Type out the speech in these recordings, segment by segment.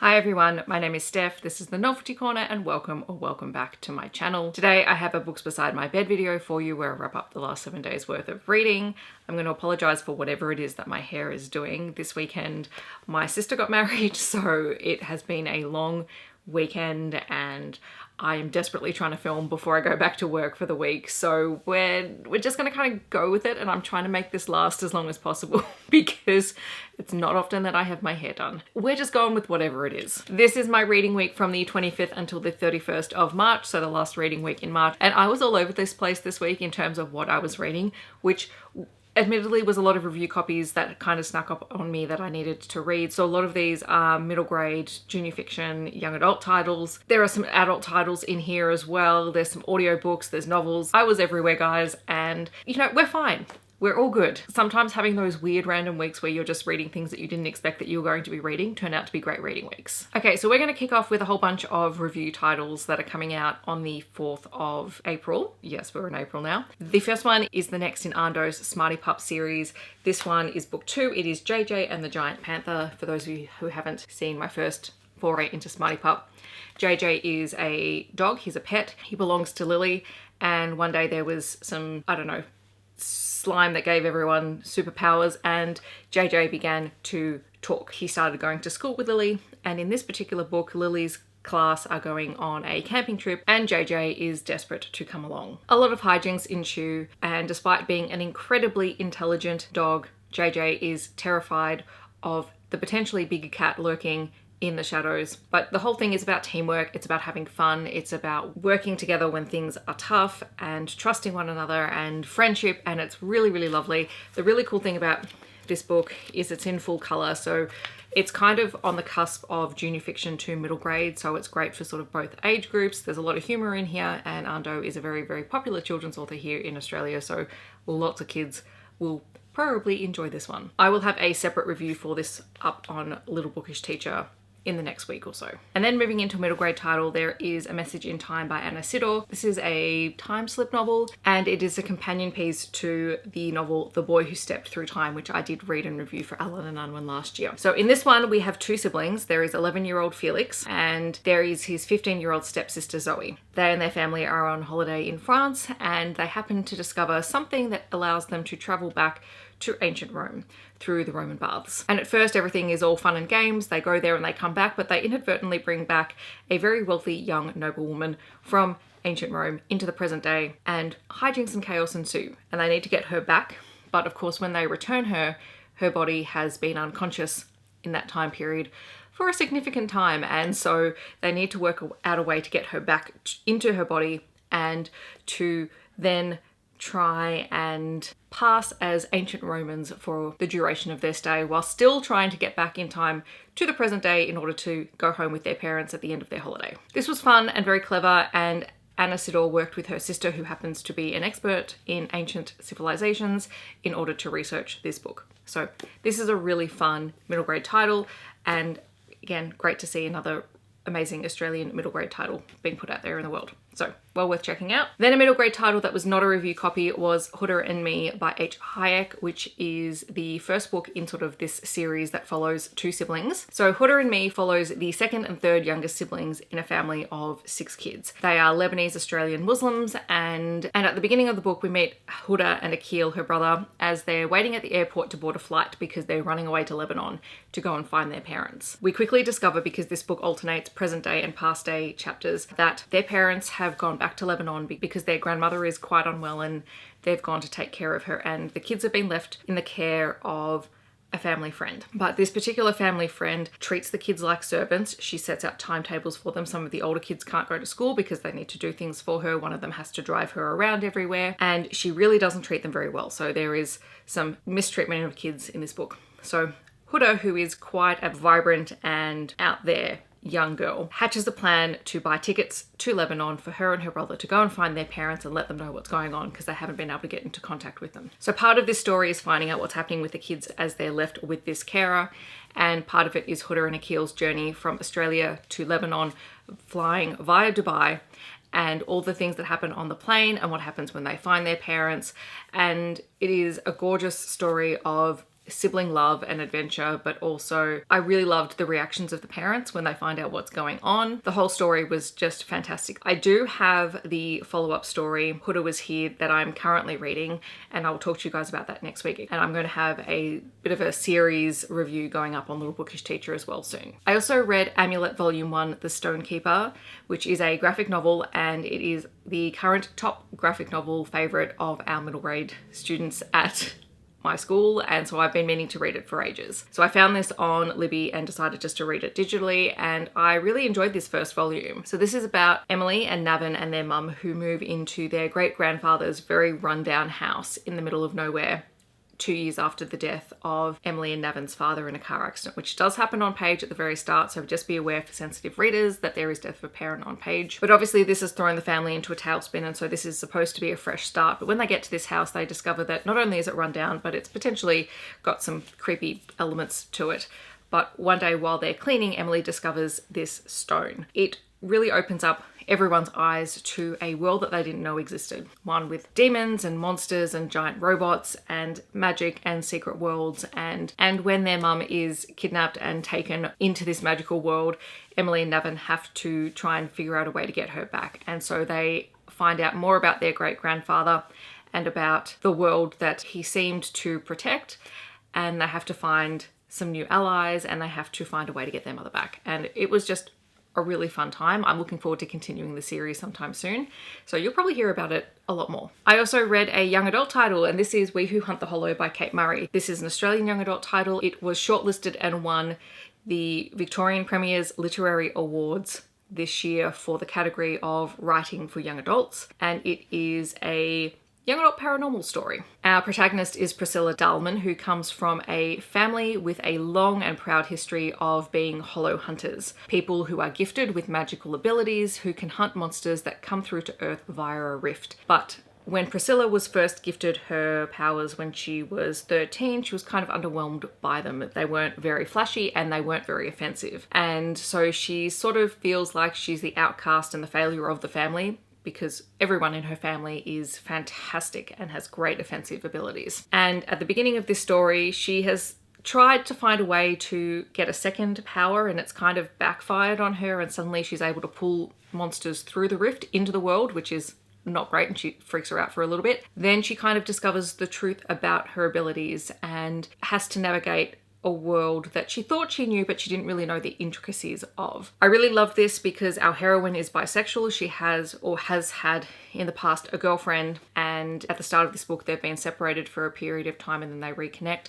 Hi everyone, my name is Steph, this is the Novelty Corner and welcome back to my channel. Today I have a Books Beside My Bed video for you where I wrap up the last 7 days worth of reading. I'm going to apologise for whatever it is that my hair is doing. This weekend my sister got married, so it has been a long weekend and I am desperately trying to film before I go back to work for the week, so we're just going to kind of go with it, and I'm trying to make this last as long as possible because it's not often that I have my hair done. We're just going with whatever it is. This is my reading week from the 25th until the 31st of March, so the last reading week in March, and I was all over this place this week in terms of what I was reading, which admittedly was a lot of review copies that kind of snuck up on me that I needed to read. So a lot of these are middle grade, junior fiction, young adult titles. There are some adult titles in here as well. There's some audiobooks, there's novels. I was everywhere, guys, and you know, we're fine. We're all good. Sometimes having those weird random weeks where you're just reading things that you didn't expect that you were going to be reading turn out to be great reading weeks. Okay, so we're going to kick off with a whole bunch of review titles that are coming out on the 4th of April. Yes, we're in April now. The first one is the next in Anh Doh's Smarty Pup series. This one is book 2. It is JJ and the Giant Panther. For those of you who haven't seen my first foray into Smarty Pup, JJ is a dog. He's a pet. He belongs to Lily, and one day there was some, I don't know, slime that gave everyone superpowers, and JJ began to talk. He started going to school with Lily, and in this particular book, Lily's class are going on a camping trip and JJ is desperate to come along. A lot of hijinks ensue, and despite being an incredibly intelligent dog, JJ is terrified of the potentially bigger cat lurking in the shadows. But the whole thing is about teamwork, it's about having fun, it's about working together when things are tough and trusting one another and friendship, and it's really, really lovely. The really cool thing about this book is it's in full colour, so it's kind of on the cusp of junior fiction to middle grade, so it's great for sort of both age groups. There's a lot of humour in here, and Anh Doh is a very, very popular children's author here in Australia, so lots of kids will probably enjoy this one. I will have a separate review for this up on Little Bookish Teacher in the next week or so. And then moving into a middle grade title, there is A Message in Time by Ciddor. This is a time slip novel, and it is a companion piece to the novel The Boy Who Stepped Through Time, which I did read and review for Allen and Unwin last year. So in this one, we have two siblings. There is 11-year-old Felix, and there is his 15-year-old stepsister Zoe. They and their family are on holiday in France, and they happen to discover something that allows them to travel back to ancient Rome through the Roman baths. And at first everything is all fun and games. They go there and they come back, but they inadvertently bring back a very wealthy young noblewoman from ancient Rome into the present day, and hijinks and chaos ensue, and they need to get her back. But of course, when they return her, her body has been unconscious in that time period for a significant time, and so they need to work out a way to get her back into her body and to then try and pass as ancient Romans for the duration of their stay, while still trying to get back in time to the present day in order to go home with their parents at the end of their holiday. This was fun and very clever, and Ciddor worked with her sister, who happens to be an expert in ancient civilizations, in order to research this book. So this is a really fun middle grade title, and again, great to see another amazing Australian middle grade title being put out there in the world. So, well worth checking out. Then a middle grade title that was not a review copy was Huda and Me by H. Hayek, which is the first book in sort of this series that follows two siblings. So Huda and Me follows the second and third youngest siblings in a family of 6 kids. They are Lebanese Australian Muslims, and at the beginning of the book we meet Huda and Akil, her brother, as they're waiting at the airport to board a flight because they're running away to Lebanon to go and find their parents. We quickly discover, because this book alternates present day and past day chapters, that their parents have gone back to Lebanon because their grandmother is quite unwell and they've gone to take care of her, and the kids have been left in the care of a family friend. But this particular family friend treats the kids like servants. She sets out timetables for them. Some of the older kids can't go to school because they need to do things for her. One of them has to drive her around everywhere, and she really doesn't treat them very well. So there is some mistreatment of kids in this book. So Huda, who is quite a vibrant and out there young girl, hatches a plan to buy tickets to Lebanon for her and her brother to go and find their parents and let them know what's going on, because they haven't been able to get into contact with them. So part of this story is finding out what's happening with the kids as they're left with this carer, and part of it is Huda and Akil's journey from Australia to Lebanon, flying via Dubai, and all the things that happen on the plane and what happens when they find their parents. And it is a gorgeous story of sibling love and adventure, but also I really loved the reactions of the parents when they find out what's going on. The whole story was just fantastic. I do have the follow-up story, Huda Was Here, that I'm currently reading, and I'll talk to you guys about that next week. And I'm going to have a bit of a series review going up on Little Bookish Teacher as well soon. I also read Amulet Volume 1, The Stonekeeper, which is a graphic novel, and it is the current top graphic novel favourite of our middle grade students at my school, and so I've been meaning to read it for ages. So I found this on Libby and decided just to read it digitally, and I really enjoyed this first volume. So this is about Emily and Navin and their mum who move into their great-grandfather's very rundown house in the middle of nowhere 2 years after the death of Emily and Navin's father in a car accident, which does happen on page at the very start, so just be aware for sensitive readers that there is death of a parent on page. But obviously this has thrown the family into a tailspin, and so this is supposed to be a fresh start. But when they get to this house, they discover that not only is it run down, but it's potentially got some creepy elements to it. But one day while they're cleaning, Emily discovers this stone. It really opens up everyone's eyes to a world that they didn't know existed. One with demons and monsters and giant robots and magic and secret worlds. And when their mum is kidnapped and taken into this magical world, Emily and Navin have to try and figure out a way to get her back. And so they find out more about their great-grandfather and about the world that he seemed to protect. And they have to find some new allies, and they have to find a way to get their mother back. And it was just a really fun time. I'm looking forward to continuing the series sometime soon, so you'll probably hear about it a lot more. I also read a young adult title, and this is We Who Hunt the Hollow by Kate Murray. This is an Australian young adult title. It was shortlisted and won the Victorian Premier's Literary Awards this year for the category of writing for young adults, and it is a young adult paranormal story. Our protagonist is Priscilla Dahlman, who comes from a family with a long and proud history of being hollow hunters. People who are gifted with magical abilities, who can hunt monsters that come through to Earth via a rift. But when Priscilla was first gifted her powers when she was 13, she was kind of underwhelmed by them. They weren't very flashy and they weren't very offensive. And so she sort of feels like she's the outcast and the failure of the family, because everyone in her family is fantastic and has great offensive abilities. And at the beginning of this story, she has tried to find a way to get a second power, and it's kind of backfired on her, and suddenly she's able to pull monsters through the rift into the world, which is not great, and she freaks her out for a little bit. Then she kind of discovers the truth about her abilities and has to navigate a world that she thought she knew, but she didn't really know the intricacies of. I really love this because our heroine is bisexual. She has or has had in the past a girlfriend, and at the start of this book they've been separated for a period of time and then they reconnect,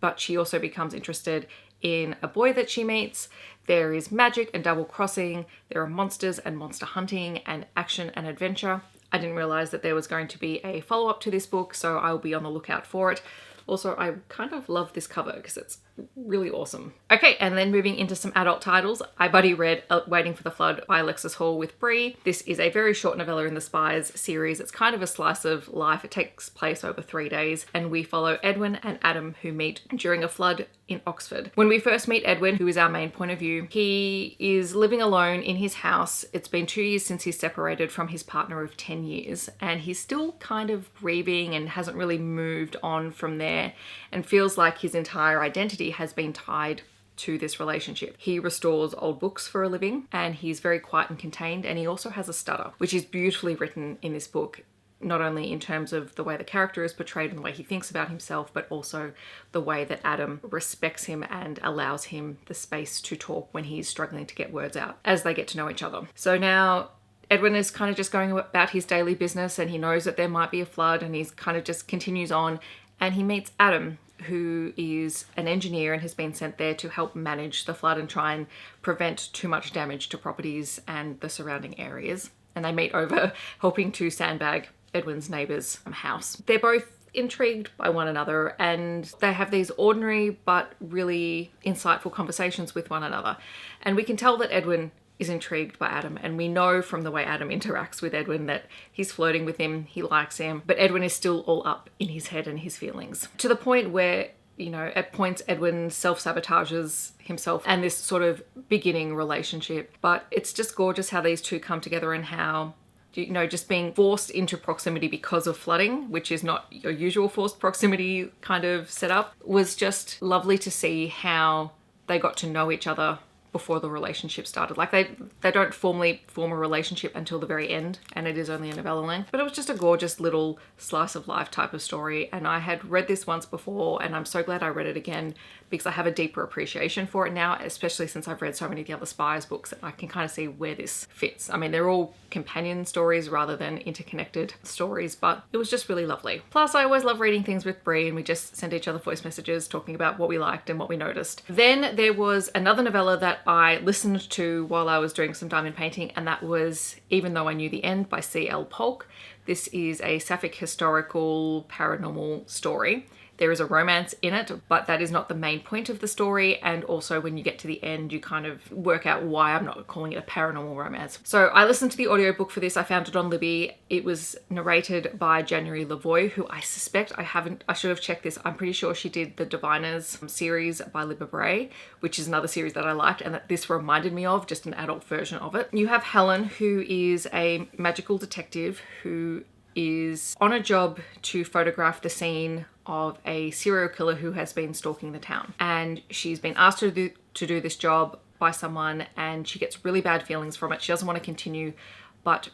but she also becomes interested in a boy that she meets. There is magic and double crossing, there are monsters and monster hunting and action and adventure. I didn't realize that there was going to be a follow-up to this book, so I'll be on the lookout for it. Also, I kind of love this cover because it's really awesome. Okay, and then moving into some adult titles, I buddy read Waiting for the Flood by Alexis with Bree. This is a very short novella in the Spies series. It's kind of a slice of life. It takes place over 3 days, and we follow Edwin and Adam who meet during a flood in Oxford. When we first meet Edwin, who is our main point of view, he is living alone in his house. It's been 2 years since he's separated from his partner of 10 years, and he's still kind of grieving and hasn't really moved on from there, and feels like his entire identity has been tied to this relationship. He restores old books for a living, and he's very quiet and contained, and he also has a stutter, which is beautifully written in this book, not only in terms of the way the character is portrayed and the way he thinks about himself, but also the way that Adam respects him and allows him the space to talk when he's struggling to get words out as they get to know each other. So now Edwin is kind of just going about his daily business, and he knows that there might be a flood, and he's kind of just continues on, and he meets Adam, who is an engineer and has been sent there to help manage the flood and try and prevent too much damage to properties and the surrounding areas. And they meet over helping to sandbag Edwin's neighbour's house. They're both intrigued by one another, and they have these ordinary but really insightful conversations with one another. And we can tell that Edwin is intrigued by Adam, and we know from the way Adam interacts with Edwin that he's flirting with him, he likes him, but Edwin is still all up in his head and his feelings. To the point where, you know, at points Edwin self-sabotages himself and this sort of beginning relationship. But it's just gorgeous how these two come together and how you know, just being forced into proximity because of flooding, which is not your usual forced proximity kind of setup, was just lovely to see how they got to know each other before the relationship started. Like they don't formally form a relationship until the very end, and it is only a novella length, but it was just a gorgeous little slice of life type of story. And I had read this once before, and I'm so glad I read it again because I have a deeper appreciation for it now, especially since I've read so many of the other Spies books, and I can kind of see where this fits. I mean, they're all companion stories rather than interconnected stories, but it was just really lovely. Plus, I always love reading things with Bree, and we just send each other voice messages talking about what we liked and what we noticed. Then there was another novella that I listened to while I was doing some diamond painting, and that was Even Though I Knew the End by C.L. Polk. This is a sapphic historical paranormal story. There is a romance in it, but that is not the main point of the story. And also when you get to the end, you kind of work out why I'm not calling it a paranormal romance. So I listened to the audiobook for this. I found it on Libby. It was narrated by January Lavoie, who I suspect I should have checked this. I'm pretty sure she did the Diviners series by Libba Bray, which is another series that I liked and that this reminded me of, just an adult version of it. You have Helen, who is a magical detective who is on a job to photograph the scene of a serial killer who has been stalking the town. And she's been asked to do this job by someone, and she gets really bad feelings from it. She doesn't want to continue, but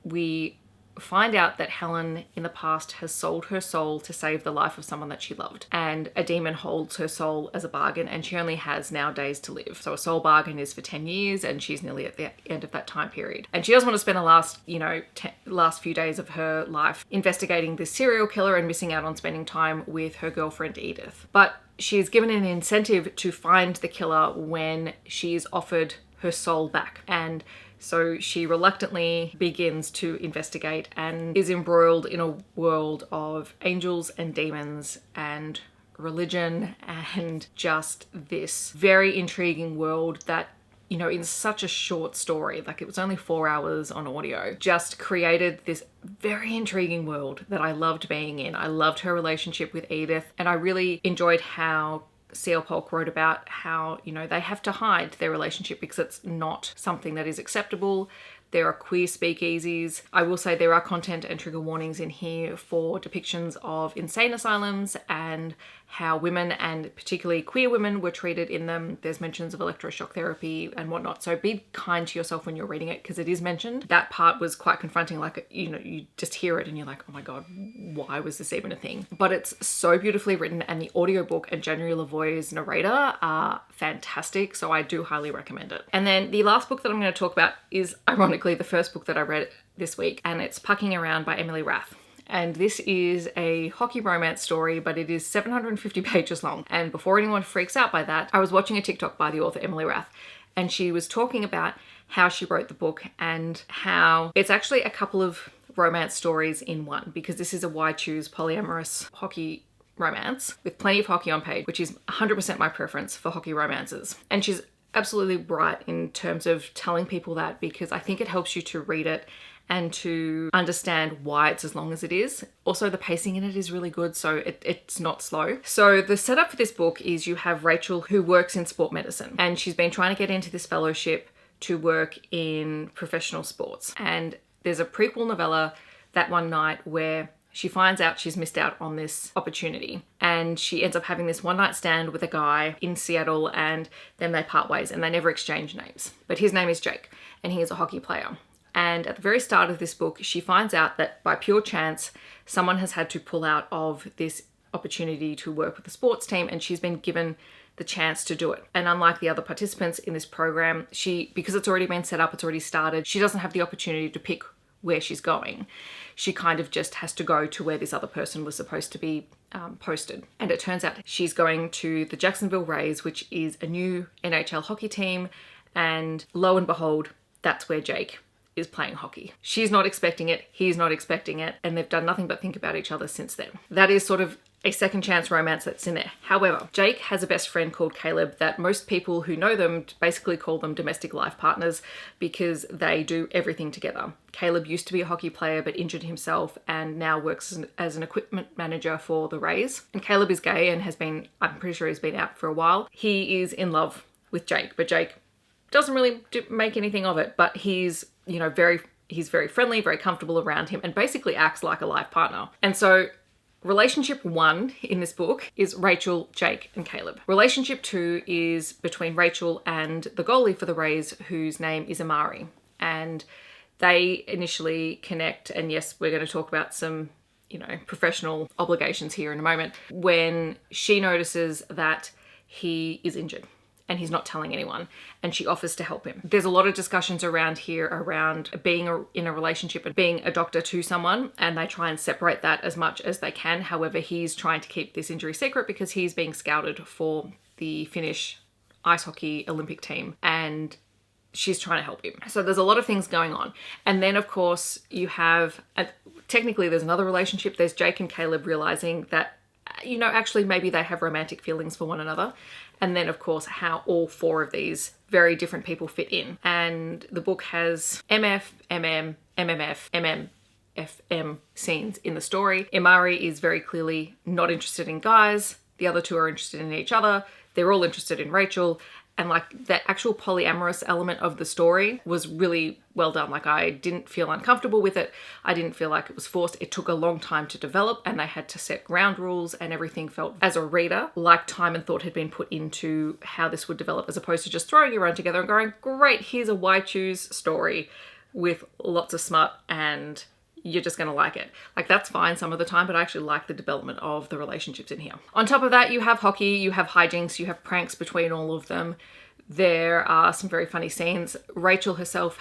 we find out that Helen in the past has sold her soul to save the life of someone that she loved. And a demon holds her soul as a bargain, and she only has now days to live. So a soul bargain is for 10 years, and she's nearly at the end of that time period. And she doesn't want to spend the last few days of her life investigating this serial killer and missing out on spending time with her girlfriend Edith. But she is given an incentive to find the killer when she's offered her soul back. And so she reluctantly begins to investigate and is embroiled in a world of angels and demons and religion and just this very intriguing world that, you know, in such a short story, like it was only 4 hours on audio, just created this very intriguing world that I loved being in. I loved her relationship with Edith, and I really enjoyed how C.L. Polk wrote about how, you know, they have to hide their relationship because it's not something that is acceptable. There are queer speakeasies. I will say there are content and trigger warnings in here for depictions of insane asylums and how women, and particularly queer women, were treated in them. There's mentions of electroshock therapy and whatnot. So be kind to yourself when you're reading it because it is mentioned. That part was quite confronting. Like, you know, you just hear it and you're like, oh my God, why was this even a thing? But it's so beautifully written, and the audiobook and January Lavoie's narrator are fantastic. So I do highly recommend it. And then the last book that I'm going to talk about is ironically the first book that I read this week, and it's Pucking Around by Emily Rath. And this is a hockey romance story, but it is 750 pages long. And before anyone freaks out by that, I was watching a TikTok by the author Emily Rath, and she was talking about how she wrote the book and how it's actually a couple of romance stories in one, because this is a why choose polyamorous hockey romance with plenty of hockey on page, which is 100% my preference for hockey romances. And she's absolutely right in terms of telling people that, because I think it helps you to read it and to understand why it's as long as it is. Also, the pacing in it is really good, so it's not slow. So the setup for this book is you have Rachel, who works in sport medicine, and she's been trying to get into this fellowship to work in professional sports. And there's a prequel novella that one night where she finds out she's missed out on this opportunity, and she ends up having this one night stand with a guy in Seattle, and then they part ways and they never exchange names. But his name is Jake, and he is a hockey player. And at the very start of this book, she finds out that by pure chance, someone has had to pull out of this opportunity to work with the sports team, and she's been given the chance to do it. And unlike the other participants in this program, because it's already been set up, it's already started, she doesn't have the opportunity to pick where she's going. She kind of just has to go to where this other person was supposed to be posted. And it turns out she's going to the Jacksonville Rays, which is a new NHL hockey team. And lo and behold, that's where Jake is playing hockey. She's not expecting it, he's not expecting it, and they've done nothing but think about each other since then. That is sort of a second chance romance that's in there. However, Jake has a best friend called Caleb that most people who know them basically call them domestic life partners because they do everything together. Caleb used to be a hockey player but injured himself and now works as an equipment manager for the Rays. And Caleb is gay and I'm pretty sure he's been out for a while. He is in love with Jake, but Jake doesn't really make anything of it, but he's, you know, very he's very friendly, very comfortable around him, and basically acts like a life partner. And so relationship 1 in this book is Rachel, Jake, and Caleb. Relationship 2 is between Rachel and the goalie for the Rays, whose name is Amari. And they initially connect, and yes, we're going to talk about some, professional obligations here in a moment, when she notices that he is injured and he's not telling anyone, and she offers to help him. There's a lot of discussions around here around being in a relationship and being a doctor to someone, and they try and separate that as much as they can. However, he's trying to keep this injury secret because he's being scouted for the Finnish ice hockey Olympic team, and she's trying to help him. So there's a lot of things going on. And then of course you have, technically there's another relationship. There's Jake and Caleb realizing that, actually maybe they have romantic feelings for one another. And then of course how all 4 of these very different people fit in. And the book has MF, MM, MMF, MM, scenes in the story. Imari is very clearly not interested in guys. The other 2 are interested in each other. They're all interested in Rachel. And like the actual polyamorous element of the story was really well done. Like I didn't feel uncomfortable with it. I didn't feel like it was forced. It took a long time to develop, and they had to set ground rules, and everything felt, as a reader, like time and thought had been put into how this would develop, as opposed to just throwing everyone together and going, great, here's a why choose story with lots of smut and you're just going to like it. Like that's fine some of the time, but I actually like the development of the relationships in here. On top of that, you have hockey, you have hijinks, you have pranks between all of them. There are some very funny scenes. Rachel herself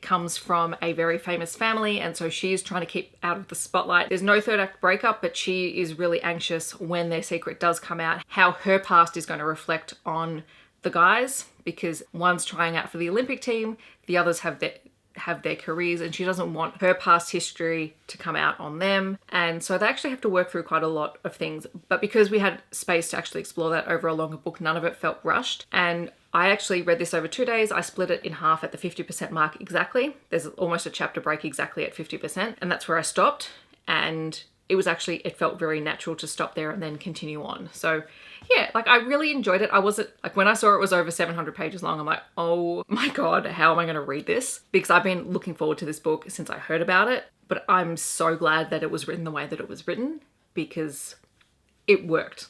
comes from a very famous family, and so she's trying to keep out of the spotlight. There's no third act breakup, but she is really anxious when their secret does come out, how her past is going to reflect on the guys, because one's trying out for the Olympic team, the others have their careers, and she doesn't want her past history to come out on them. And so they actually have to work through quite a lot of things. But because we had space to actually explore that over a longer book, none of it felt rushed. And I actually read this over 2 days. I split it in half at the 50% mark exactly. There's almost a chapter break exactly at 50%. And that's where I stopped. And it felt very natural to stop there and then continue on. So yeah, like I really enjoyed it. I wasn't, like when I saw it was over 700 pages long, I'm like, oh my God, how am I going to read this? Because I've been looking forward to this book since I heard about it, but I'm so glad that it was written the way that it was written because it worked.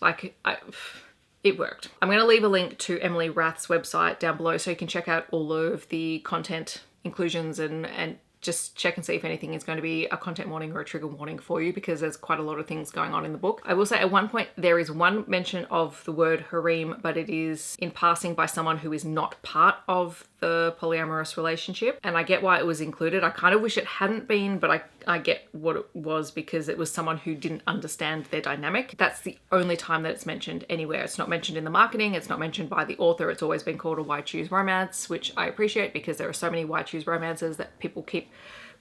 It worked. I'm going to leave a link to Emily Rath's website down below so you can check out all of the content inclusions and just check and see if anything is going to be a content warning or a trigger warning for you, because there's quite a lot of things going on in the book. I will say at one point there is one mention of the word harem, but it is in passing by someone who is not part of the polyamorous relationship. And I get why it was included. I kind of wish it hadn't been, but I get what it was because it was someone who didn't understand their dynamic. That's the only time that it's mentioned anywhere. It's not mentioned in the marketing. It's not mentioned by the author. It's always been called a why choose romance, which I appreciate because there are so many why choose romances that people keep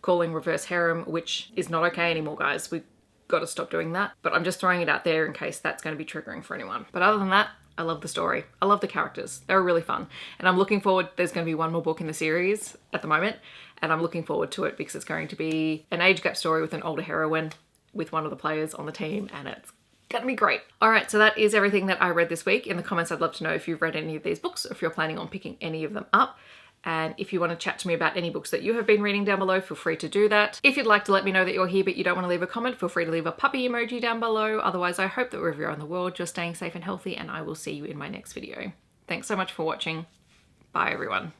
calling reverse harem, which is not okay anymore, guys. We've got to stop doing that. But I'm just throwing it out there in case that's going to be triggering for anyone. But other than that, I love the story. I love the characters. They were really fun. And I'm looking forward, there's going to be one more book in the series at the moment. And I'm looking forward to it because it's going to be an age gap story with an older heroine with one of the players on the team. And it's going to be great. All right, so that is everything that I read this week. In the comments, I'd love to know if you've read any of these books, or if you're planning on picking any of them up. And if you want to chat to me about any books that you have been reading down below, feel free to do that. If you'd like to let me know that you're here but you don't want to leave a comment, feel free to leave a puppy emoji down below. Otherwise, I hope that wherever you're in the world, you're staying safe and healthy, and I will see you in my next video. Thanks so much for watching. Bye, everyone.